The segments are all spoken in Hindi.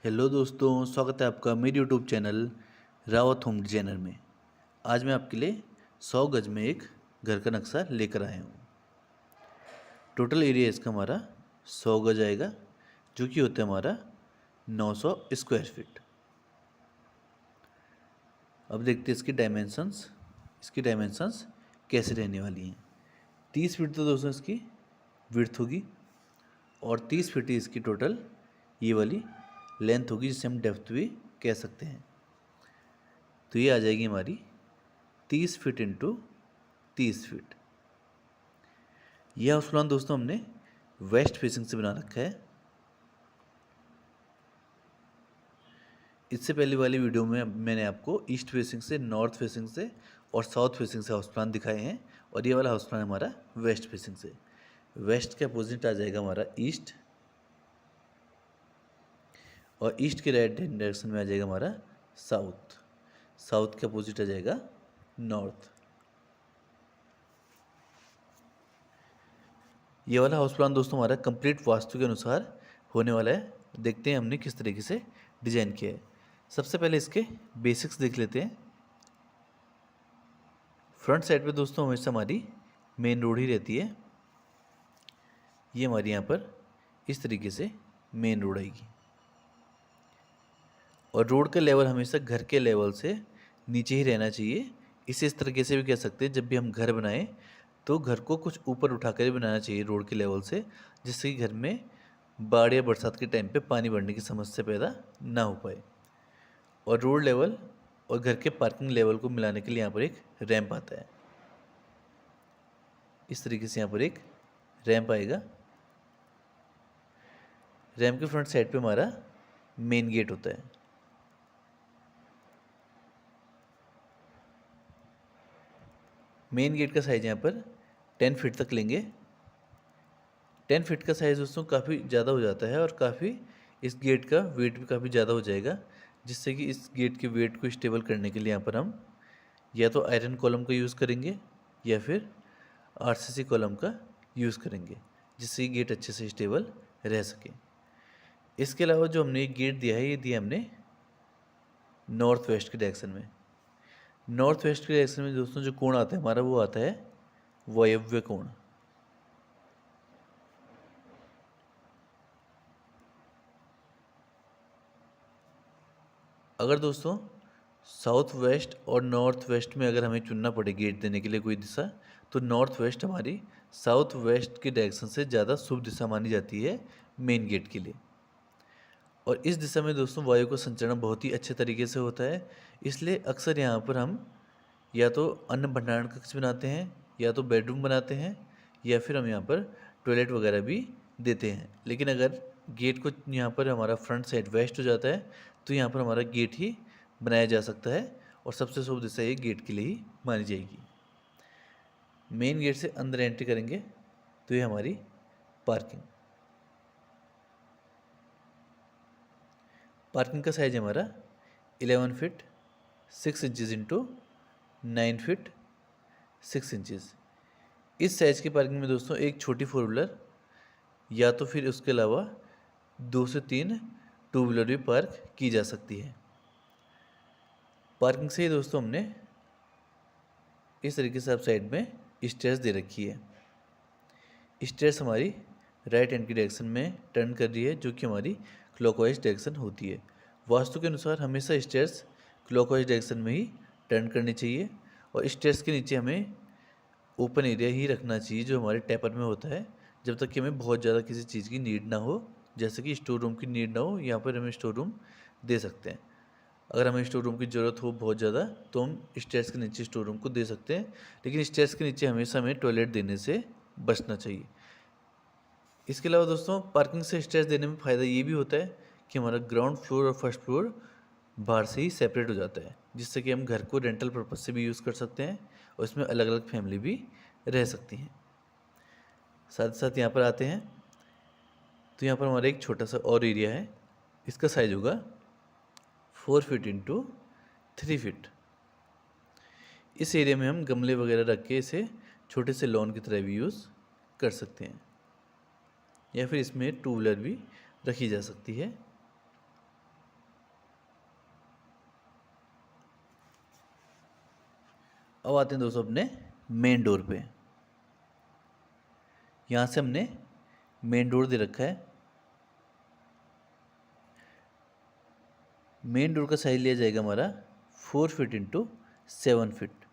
हेलो दोस्तों, स्वागत है आपका मेरे YouTube channel Rawat home designer में। आज मैं आपके लिए 100 गज में एक घर का नक्शा लेकर आया हूँ। टोटल एरिया इसका हमारा 100 गज आएगा, जो कि होता है हमारा 900 स्क्वायर फीट। अब देखते हैं इसकी डायमेंशंस कैसे रहने वाली हैं। 30 फीट तो दोस्तों इसकी विड्थ होगी और 30 फीट ही इसकी टोटल ये वाली लेंथ होगी, जिसे हम डेप्थ भी कह सकते हैं। तो ये आ जाएगी हमारी 30 फीट इंटू 30 फीट। यह हाउस प्लान दोस्तों हमने वेस्ट फेसिंग से बना रखा है। इससे पहले वाली वीडियो में मैंने आपको ईस्ट फेसिंग से, नॉर्थ फेसिंग से और साउथ फेसिंग से हाउस प्लान दिखाए हैं, और ये वाला हाउस प्लान हमारा वेस्ट फेसिंग से। वेस्ट के अपोजिट आ जाएगा हमारा ईस्ट, और ईस्ट के राइट हैंड डायरेक्शन में आ जाएगा हमारा साउथ। साउथ के अपोजिट आ जाएगा नॉर्थ। ये वाला हाउस प्लान दोस्तों हमारा कंप्लीट वास्तु के अनुसार होने वाला है। देखते हैं हमने किस तरीके से डिजाइन किया है। सबसे पहले इसके बेसिक्स देख लेते हैं। फ्रंट साइड पे दोस्तों हमेशा हमारी मेन रोड ही रहती है। ये हमारी यहाँ पर इस तरीके से मेन रोड आएगी, और रोड का लेवल हमेशा घर के लेवल से नीचे ही रहना चाहिए। इस तरीके से भी कह सकते हैं, जब भी हम घर बनाएं तो घर को कुछ ऊपर उठाकर ही बनाना चाहिए रोड के लेवल से, जिससे कि घर में बाढ़ या बरसात के टाइम पे पानी बढ़ने की समस्या पैदा ना हो पाए। और रोड लेवल और घर के पार्किंग लेवल को मिलाने के लिए यहाँ पर एक रैंप आता है। इस तरीके से यहाँ पर एक रैंप आएगा। रैंप के फ्रंट साइड पे हमारा मेन गेट होता है। मेन गेट का साइज़ यहाँ पर 10 फीट तक लेंगे। 10 फीट का साइज़ दोस्तों काफ़ी ज़्यादा हो जाता है, और काफ़ी इस गेट का वेट भी काफ़ी ज़्यादा हो जाएगा, जिससे कि इस गेट के वेट को स्टेबल करने के लिए यहाँ पर हम या तो आयरन कॉलम का यूज़ करेंगे या फिर आरसीसी कॉलम का यूज़ करेंगे, जिससे गेट अच्छे से स्टेबल रह सके। इसके अलावा जो हमने एक गेट दिया है, ये दिया हमने नॉर्थ वेस्ट के डायरेक्शन में। नॉर्थ वेस्ट के डायरेक्शन में दोस्तों जो कोण आता है हमारा, वो आता है वायव्य कोण। अगर दोस्तों साउथ वेस्ट और नॉर्थ वेस्ट में अगर हमें चुनना पड़े गेट देने के लिए कोई दिशा, तो नॉर्थ वेस्ट हमारी साउथ वेस्ट के डायरेक्शन से ज़्यादा शुभ दिशा मानी जाती है मेन गेट के लिए। और इस दिशा में दोस्तों वायु का संचरण बहुत ही अच्छे तरीके से होता है, इसलिए अक्सर यहाँ पर हम या तो अन्न भंडारण कक्ष बनाते हैं, या तो बेडरूम बनाते हैं, या फिर हम यहाँ पर टॉयलेट वगैरह भी देते हैं। लेकिन अगर गेट को यहाँ पर हमारा फ्रंट साइड वेस्ट हो जाता है, तो यहाँ पर हमारा गेट ही बनाया जा सकता है, और सबसे शुभ दिशा ये गेट के लिए ही मानी जाएगी। मेन गेट से अंदर एंट्री करेंगे तो ये हमारी पार्किंग का साइज हमारा 11 feet 6 inches into 9 feet 6 inches. इस साइज़ की पार्किंग में दोस्तों एक छोटी 4 व्हीलर या तो फिर उसके अलावा 2 से 3 2 व्हीलर भी पार्क की जा सकती है। पार्किंग से ही दोस्तों हमने इस तरीके से आप साइड में स्टेयर्स दे रखी है। स्टेयर्स हमारी राइट हैंड की डायरेक्शन में टर्न कर रही है, जो कि हमारी क्लॉकवाइज डायरेक्शन होती है। वास्तु के अनुसार हमेशा स्टेयर्स क्लॉकवाइज डायरेक्शन में ही टर्न करनी चाहिए, और स्टेयर्स के नीचे हमें ओपन एरिया ही रखना चाहिए जो हमारे टैपर में होता है, जब तक कि हमें बहुत ज़्यादा किसी चीज़ की नीड ना हो। जैसे कि स्टोर रूम की नीड ना हो, यहाँ पर हमें स्टोर रूम दे सकते हैं। अगर हमें स्टोर रूम की ज़रूरत हो बहुत ज़्यादा, तो हम स्टेयर्स के नीचे स्टोर रूम को दे सकते हैं, लेकिन स्टेयर्स के नीचे हमेशा हमें टॉयलेट देने से बचना चाहिए। इसके अलावा दोस्तों पार्किंग से स्टेयर्स देने में फ़ायदा ये भी होता है कि हमारा ग्राउंड फ्लोर और फर्स्ट फ्लोर बाहर से ही सेपरेट हो जाता है, जिससे कि हम घर को रेंटल पर्पज़ से भी यूज़ कर सकते हैं, और इसमें अलग अलग फैमिली भी रह सकती हैं। साथ ही साथ यहाँ पर आते हैं तो यहाँ पर हमारा एक छोटा सा और एरिया है। इसका साइज होगा 4 फीट इंटू 3 फीट। इस एरिया में हम गमले वगैरह रख के इसे छोटे से लॉन की तरह भी यूज़ कर सकते हैं, या फिर इसमें 2 व्हीलर भी रखी जा सकती है। अब आते हैं दोस्तों अपने मेन डोर पे। यहाँ से हमने मेन डोर दे रखा है। मेन डोर का साइज लिया जाएगा हमारा 4 फीट इंटू 7 फीट।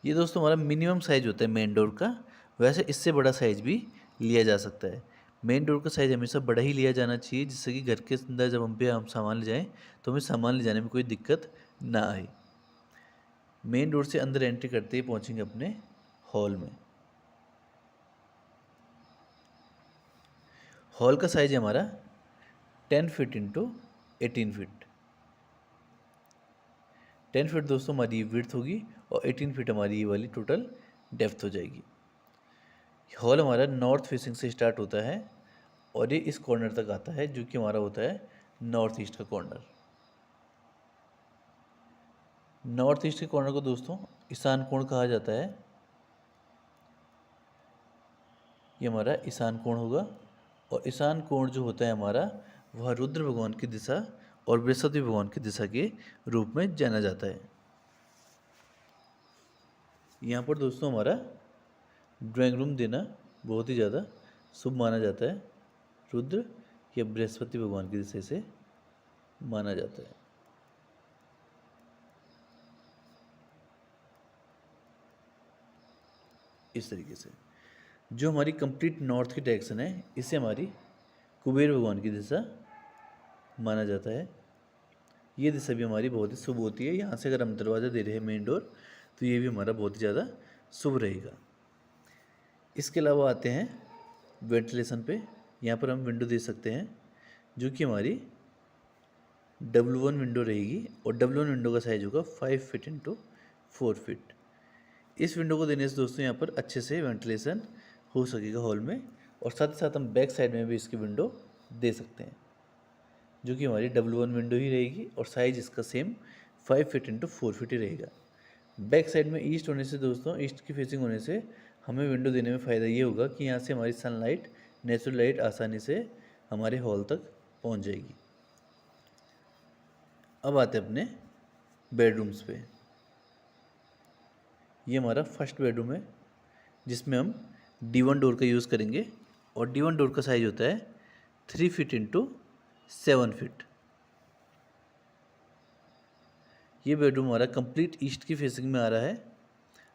ये दोस्तों हमारा मिनिमम साइज होता है मेन डोर का। वैसे इससे बड़ा साइज भी लिया जा सकता है। मेन डोर का साइज हमेशा बड़ा ही लिया जाना चाहिए, जिससे कि घर के अंदर जब हम सामान ले जाएं तो हमें सामान ले जाने में कोई दिक्कत ना आए। मेन डोर से अंदर एंट्री करते ही पहुंचेंगे अपने हॉल में। हॉल का साइज है हमारा 10 फीट इंटू 18 फीट। 10 फीट दोस्तों हमारी विड्थ होगी और 18 फीट हमारी ये वाली टोटल डेप्थ हो जाएगी। हॉल हमारा नॉर्थ फेसिंग से स्टार्ट होता है और ये इस कॉर्नर तक आता है, जो कि हमारा होता है नॉर्थ ईस्ट का कॉर्नर। नॉर्थ ईस्ट के कॉर्नर को दोस्तों ईशान कोण कहा जाता है। ये हमारा ईशान कोण होगा और ईशान कोण जो होता है हमारा, वह रुद्र भगवान की दिशा और बृहस्पति भगवान की दिशा के रूप में जाना जाता है। यहाँ पर दोस्तों हमारा ड्राइंग रूम देना बहुत ही ज़्यादा शुभ माना जाता है। रुद्र या बृहस्पति भगवान की दिशा से माना जाता है। इस तरीके से जो हमारी कंप्लीट नॉर्थ की डायरेक्शन है, इसे हमारी कुबेर भगवान की दिशा माना जाता है। ये दिशा भी हमारी बहुत ही शुभ होती है। यहाँ से अगर हम दरवाज़ा दे रहे हैं मेन डोर, तो ये भी हमारा बहुत ही ज़्यादा शुभ रहेगा। इसके अलावा आते हैं वेंटिलेशन पे। यहाँ पर हम विंडो दे सकते हैं, जो कि हमारी W1 विंडो रहेगी और W1 विंडो का साइज होगा 5 फीट इंटू 4 फीट। इस विंडो को देने से दोस्तों यहाँ पर अच्छे से वेंटिलेशन हो सकेगा हॉल में, और साथ ही साथ हम बैक साइड में भी इसकी विंडो दे सकते हैं, जो कि हमारी W1 विंडो ही रहेगी और साइज इसका सेम 5 फीट इंटू 4 फीट ही रहेगा। बैक साइड में ईस्ट होने से दोस्तों, ईस्ट की फेसिंग होने से हमें विंडो देने में फ़ायदा ये होगा कि यहाँ से हमारी सनलाइट, नेचुरल लाइट आसानी से हमारे हॉल तक पहुँच जाएगी। अब आते हैं अपने बेडरूम्स पे। ये हमारा फर्स्ट बेडरूम है, जिसमें हम D1 डोर का यूज़ करेंगे और D1 डोर का साइज होता है 3 फीट इंटू 7 फीट। ये बेडरूम हमारा कंप्लीट ईस्ट की फेसिंग में आ रहा है,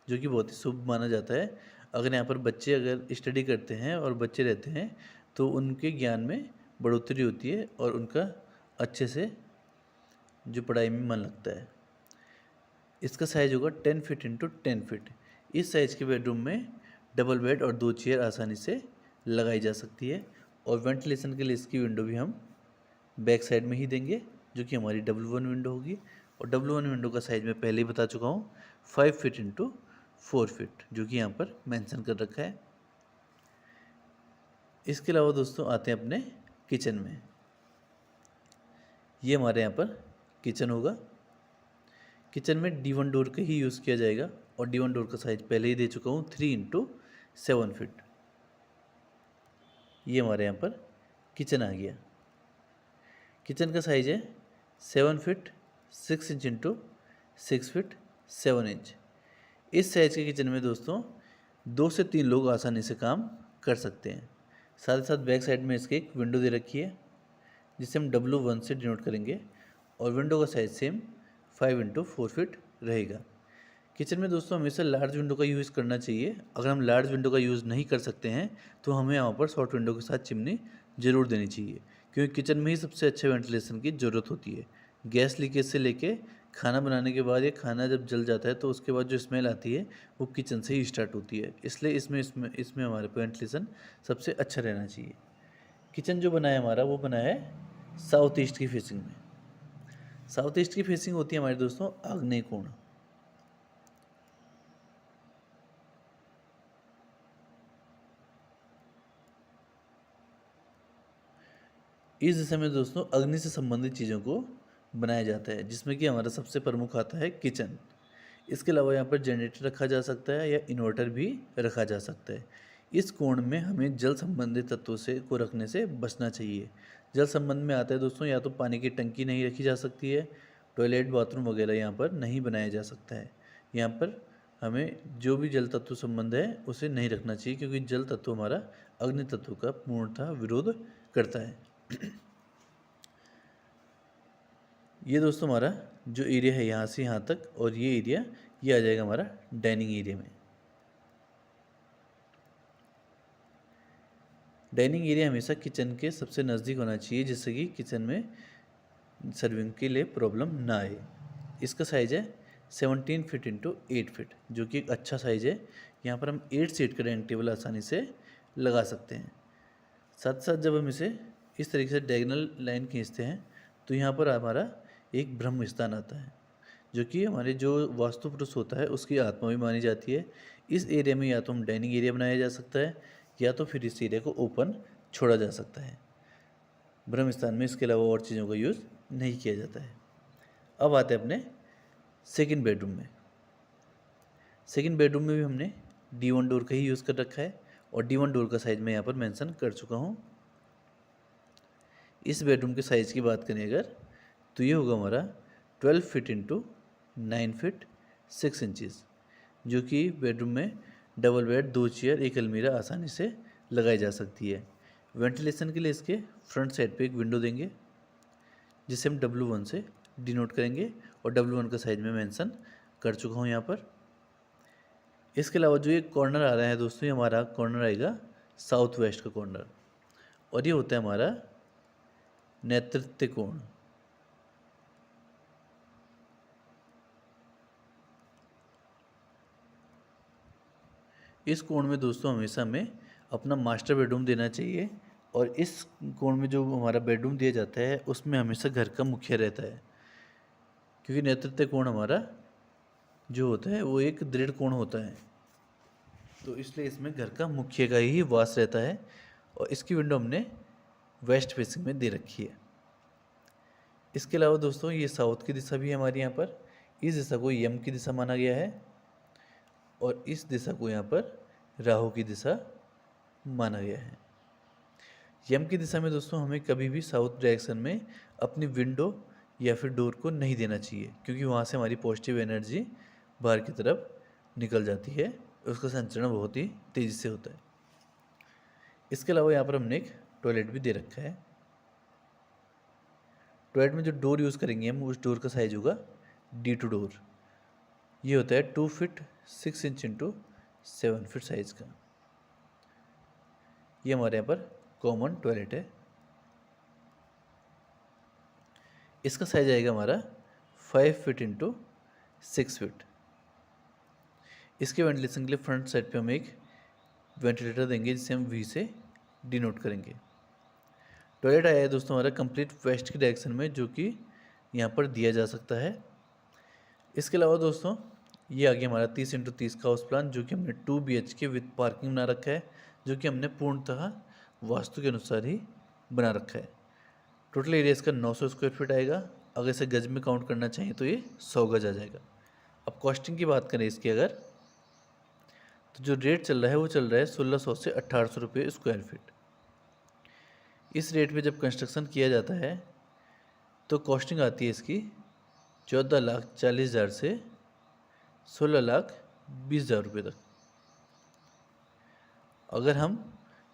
जो कि बहुत ही शुभ माना जाता है। अगर यहाँ पर बच्चे अगर स्टडी करते हैं और बच्चे रहते हैं, तो उनके ज्ञान में बढ़ोतरी होती है और उनका अच्छे से जो पढ़ाई में मन लगता है। इसका साइज होगा 10 फीट इंटू 10 फीट। इस साइज़ के बेडरूम में डबल बेड और 2 चेयर आसानी से लगाई जा सकती है, और वेंटिलेशन के लिए इसकी विंडो भी हम बैक साइड में ही देंगे, जो कि हमारी W1 विंडो होगी। और W1 विंडो का साइज मैं पहले ही बता चुका हूँ 5 फीट इंटू 4 फीट, जो कि यहाँ पर मेंशन कर रखा है। इसके अलावा दोस्तों आते हैं अपने किचन में। ये हमारे यहाँ पर किचन होगा। किचन में D1 डोर का ही यूज़ किया जाएगा और D1 डोर का साइज पहले ही दे चुका हूँ 3 इंटू 7 फीट। ये हमारे यहाँ पर किचन आ गया। किचन का साइज है 7 feet 6 inch into 6 feet 7 inch. इस साइज़ के किचन में दोस्तों 2 से 3 लोग आसानी से काम कर सकते हैं। साथ ही साथ बैक साइड में इसके एक विंडो दे रखी है, जिसे हम W1 से डिनोट करेंगे, और विंडो का साइज सेम 5 इंटू 4 फीट रहेगा। किचन में दोस्तों हमेशा लार्ज विंडो का यूज़ करना चाहिए। अगर हम लार्ज विंडो का यूज़ नहीं कर सकते हैं, तो हमें यहाँ पर शॉर्ट विंडो के साथ चिमनी ज़रूर देनी चाहिए, क्योंकि किचन में ही सबसे अच्छे वेंटिलेशन की ज़रूरत होती है। गैस लीकेज से लेके खाना बनाने के बाद या खाना जब जल जाता है, तो उसके बाद जो स्मेल आती है वो किचन से ही स्टार्ट होती है। इसलिए इसमें हमारे पे वेंटिलेशन सबसे अच्छा रहना चाहिए। किचन जो बना है हमारा, वो बना है साउथ ईस्ट की फेसिंग में। साउथ ईस्ट की फेसिंग होती है हमारे दोस्तों आग्नेय कोण। इस दिशा में दोस्तों अग्नि से संबंधित चीज़ों को बनाया जाता है, जिसमें कि हमारा सबसे प्रमुख आता है किचन। इसके अलावा यहाँ पर जनरेटर रखा जा सकता है या इन्वर्टर भी रखा जा सकता है। इस कोण में हमें जल संबंधित तत्वों से को रखने से बचना चाहिए। जल संबंध में आता है दोस्तों, या तो पानी की टंकी नहीं रखी जा सकती है, टॉयलेट बाथरूम वगैरह यहाँ पर नहीं बनाया जा सकता है। यहाँ पर हमें जो भी जल तत्व संबंध है उसे नहीं रखना चाहिए, क्योंकि जल तत्व हमारा अग्नि तत्व का पूर्णतः विरोध करता है। ये दोस्तों हमारा जो एरिया है यहाँ से यहाँ तक, और ये एरिया ये आ जाएगा हमारा डाइनिंग एरिया में। डाइनिंग एरिया हमेशा किचन के सबसे नज़दीक होना चाहिए, जिससे कि किचन में सर्विंग के लिए प्रॉब्लम ना आए। इसका साइज़ है 17 फीट इंटू 8 फीट, जो कि एक अच्छा साइज़ है। यहाँ पर हम 8 सीट का डाइनिंग टेबल आसानी से लगा सकते हैं। साथ साथ जब हम इसे इस तरीके से डायगोनल लाइन खींचते हैं तो यहाँ पर हमारा एक ब्रह्म स्थान आता है, जो कि हमारे जो वास्तु पुरुष होता है उसकी आत्मा भी मानी जाती है। इस एरिया में या तो हम डाइनिंग एरिया बनाया जा सकता है, या तो फिर इस एरिया को ओपन छोड़ा जा सकता है। ब्रह्म स्थान में इसके अलावा और चीज़ों का यूज़ नहीं किया जाता है। अब आते हैं अपने सेकंड बेडरूम में। सेकंड बेडरूम में भी हमने D1 डोर का ही यूज़ कर रखा है, और D1 डोर का साइज़ मैं यहाँ पर मेंशन कर चुका हूँ। इस बेडरूम के साइज़ की बात करें अगर, तो ये होगा हमारा 12 फीट इंटू 9 फीट 6 इंचज़, जो कि बेडरूम में डबल बेड, 2 चेयर, एक अलमीरा आसानी से लगाई जा सकती है। वेंटिलेशन के लिए इसके फ्रंट साइड पे एक विंडो देंगे, जिसे हम W1 से डिनोट करेंगे, और W1 का साइज में मेंशन कर चुका हूँ यहाँ पर। इसके अलावा जो ये कॉर्नर आ रहा है दोस्तों, ये हमारा कॉर्नर आएगा साउथ वेस्ट का कॉर्नर, और ये होता है हमारा नेतृत्व कोण। इस कोण में दोस्तों हमेशा हमें अपना मास्टर बेडरूम देना चाहिए, और इस कोण में जो हमारा बेडरूम दिया जाता है उसमें हमेशा घर का मुखिया रहता है, क्योंकि नेतृत्व कोण हमारा जो होता है वो एक दृढ़ कोण होता है, तो इसलिए इसमें घर का मुखिया का ही वास रहता है। और इसकी विंडो हमने वेस्ट फेसिंग में दे रखी है। इसके अलावा दोस्तों ये साउथ की दिशा भी है हमारे यहाँ पर। इस दिशा को यम की दिशा माना गया है, और इस दिशा को यहाँ पर राहु की दिशा माना गया है। यम की दिशा में दोस्तों हमें कभी भी साउथ डायरेक्शन में अपनी विंडो या फिर डोर को नहीं देना चाहिए, क्योंकि वहाँ से हमारी पॉजिटिव एनर्जी बाहर की तरफ निकल जाती है, उसका संचरण बहुत ही तेज़ी से होता है। इसके अलावा यहाँ पर हमने एक टॉयलेट भी दे रखा है। टॉयलेट में जो डोर यूज़ करेंगे हम, उस डोर का साइज होगा D2 डोर। ये होता है 2 feet 6 inch into 7 feet size का। ये हमारे यहाँ पर कॉमन टॉयलेट है। इसका साइज आएगा हमारा 5 फीट इंटू 6 फीट। इसके वेंटिलेशन के लिए फ्रंट साइड पे हम एक वेंटिलेटर देंगे, जिसे हम V से डिनोट करेंगे। टॉयलेट आया है दोस्तों हमारा कंप्लीट वेस्ट की डायरेक्शन में, जो कि यहाँ पर दिया जा सकता है। इसके अलावा दोस्तों ये आ गया हमारा 30 इंटू 30 का हाउस प्लान, जो कि हमने 2 BHK विद पार्किंग बना रखा है, जो कि हमने पूर्णतः वास्तु के अनुसार ही बना रखा है। टोटल एरिया इसका 900 स्क्वायर फीट आएगा। अगर इसे गज में काउंट करना चाहिए तो ये 100 गज आ जाएगा। अब कॉस्टिंग की बात करें इसकी अगर, तो जो रेट चल रहा है वो चल रहा है 1600 से 1800 रुपये स्क्वायर फीट। इस रेट पे जब कंस्ट्रक्शन किया जाता है तो कॉस्टिंग आती है इसकी 14,40,000 से 16,20,000 रुपये तक। अगर हम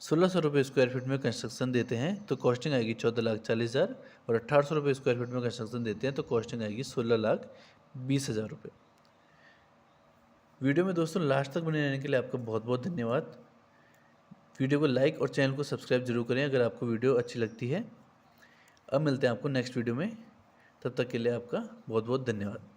1600 रुपये स्क्वायर फीट में कंस्ट्रक्शन देते हैं तो कॉस्टिंग आएगी 14,40,000, और 1800 रुपये स्क्वायर फीट में कंस्ट्रक्शन देते हैं तो कॉस्टिंग आएगी 16,20,000 रुपये। वीडियो में दोस्तों लास्ट तक बने रहने के लिए आपका बहुत बहुत धन्यवाद। वीडियो को लाइक और चैनल को सब्सक्राइब जरूर करें अगर आपको वीडियो अच्छी लगती है। अब मिलते हैं आपको नेक्स्ट वीडियो में, तब तक के लिए आपका बहुत बहुत धन्यवाद।